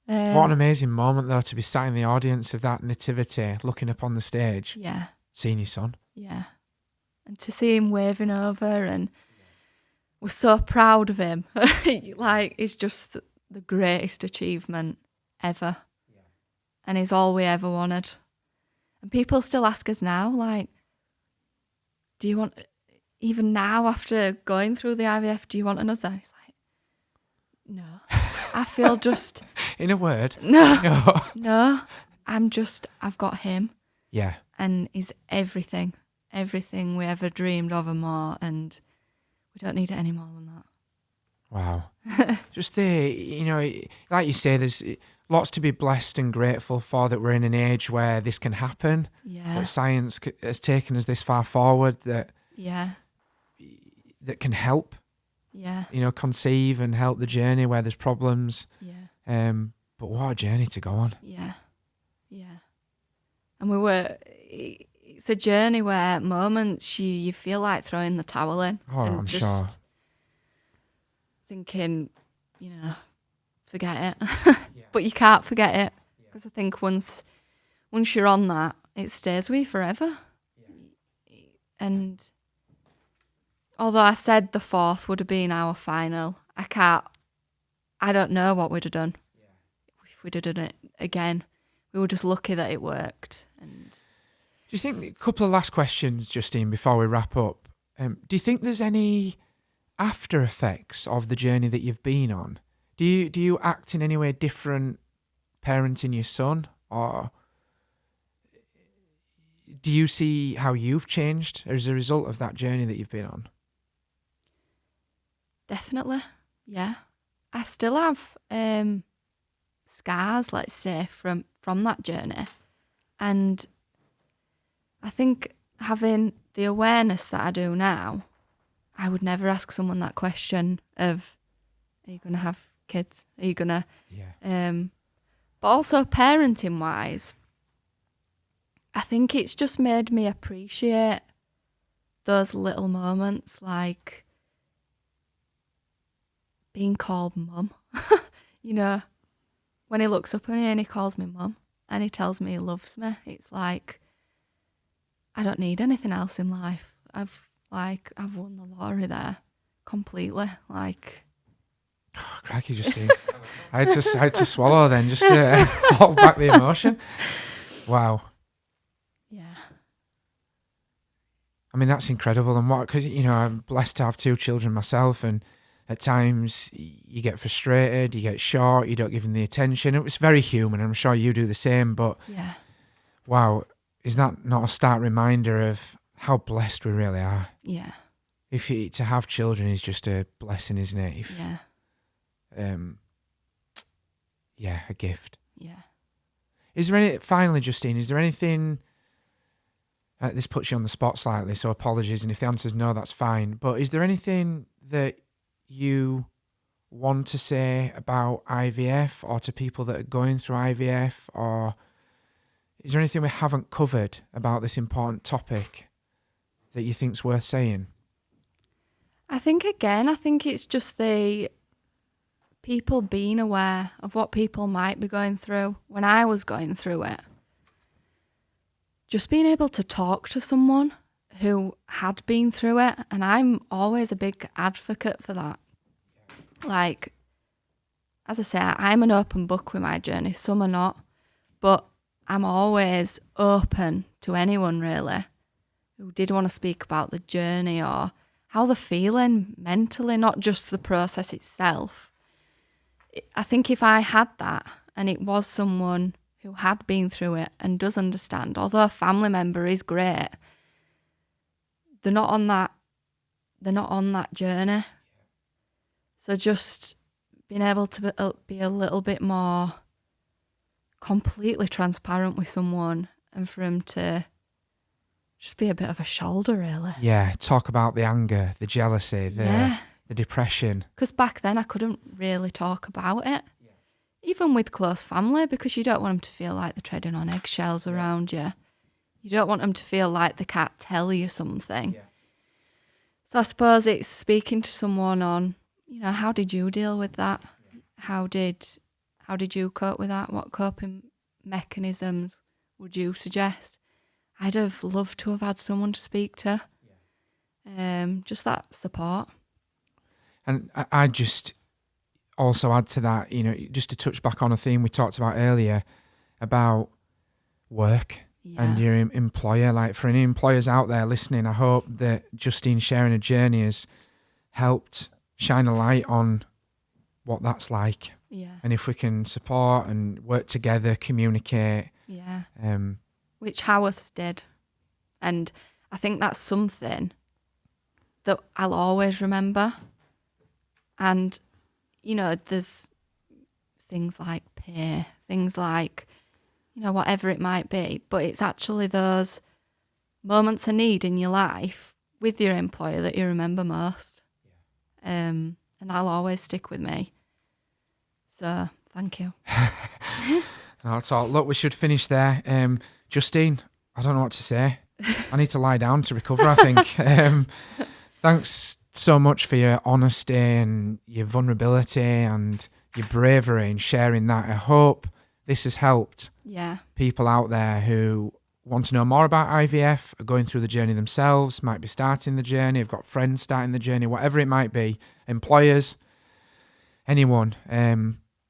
What an amazing moment, though, to be sat in the audience of that nativity, looking up on the stage. Yeah. Seeing your son. Yeah. And to see him waving over, and we're so proud of him. Like, it's just the greatest achievement ever. Yeah. And it's all we ever wanted. And people still ask us now, like, do you want, even now after going through the IVF, do you want another? It's like, No. I feel just... In a word? No. No. I've got him. Yeah. And he's everything we ever dreamed of and more, and we don't need it any more than that. Wow. Just like you say, there's lots to be blessed and grateful for, that we're in an age where this can happen. Yeah. That science has taken us this far forward, that can help. Yeah. Conceive and help the journey where there's problems. Yeah. But what a journey to go on. Yeah. Yeah. And it's a journey where at moments you feel like throwing the towel in. Oh, and I'm just sure. Thinking, forget it. But you can't forget it. Because I think once you're on that, it stays with you forever. Yeah. And although I said the 4th would have been our final, I don't know what we'd have done if we'd have done it again. We were just lucky that it worked. And do you think, a couple of last questions, Justine, before we wrap up, do you think there's any after effects of the journey that you've been on? Do you act in any way different parenting your son, or do you see how you've changed as a result of that journey that you've been on? Definitely, yeah. I still have scars, let's say, from that journey. And I think having the awareness that I do now, I would never ask someone that question of, are you going to have kids? Are you going to... Yeah. But also parenting-wise, I think it's just made me appreciate those little moments, like being called mum. When he looks up at me and he calls me mum and he tells me he loves me, it's like, I don't need anything else in life. I've won the lottery there completely. Like, oh, crikey, Justine. I had to swallow then, just to hold back the emotion. Wow. Yeah. I mean, that's incredible. And because I'm blessed to have 2 children myself, and at times you get frustrated, you get short, you don't give them the attention. It was very human. I'm sure you do the same. But yeah, wow, is that not a stark reminder of how blessed we really are? Yeah. To have children is just a blessing, isn't it? Yeah. Yeah, a gift. Yeah. Finally, Justine, is there anything, this puts you on the spot slightly, so apologies, and if the answer is no, that's fine, but is there anything that you want to say about IVF, or to people that are going through IVF, or is there anything we haven't covered about this important topic that you think's worth saying? I think it's just the people being aware of what people might be going through. When I was going through it, just being able to talk to someone who had been through it, and I'm always a big advocate for that. Like, as I say, I'm an open book with my journey. Some are not, but I'm always open to anyone really who did want to speak about the journey or how they're feeling mentally, not just the process itself. I think if I had that and it was someone who had been through it and does understand, although a family member is great, they're not on that journey. So just being able to be a little bit more completely transparent with someone, and for him to just be a bit of a shoulder, really. Yeah, talk about the anger, the jealousy, the depression. Because back then I couldn't really talk about it, even with close family, because you don't want them to feel like they're treading on eggshells around you. You don't want them to feel like they can't tell you something. Yeah. So I suppose it's speaking to someone on, how did you deal with that? Yeah. How did you cope with that? What coping mechanisms would you suggest? I'd have loved to have had someone to speak to. Yeah. Just that support. And I just also add to that, just to touch back on a theme we talked about earlier about work and your employer. Like, for any employers out there listening, I hope that Justine sharing a journey has helped shine a light on what that's like. Yeah. And if we can support and work together, communicate. Yeah. Which Howarths did. And I think that's something that I'll always remember. And, you know, there's things like pay, things like, you know, whatever it might be. But it's actually those moments of need in your life with your employer that you remember most. And that'll always stick with me. So, thank you. That's all. Look, we should finish there. Justine, I don't know what to say. I need to lie down to recover, I think. Thanks so much for your honesty and your vulnerability and your bravery in sharing that. I hope this has helped people out there who want to know more about IVF, are going through the journey themselves, might be starting the journey, have got friends starting the journey, whatever it might be, employers, anyone.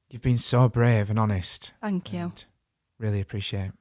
You've been so brave and honest. Thank you. Really appreciate it.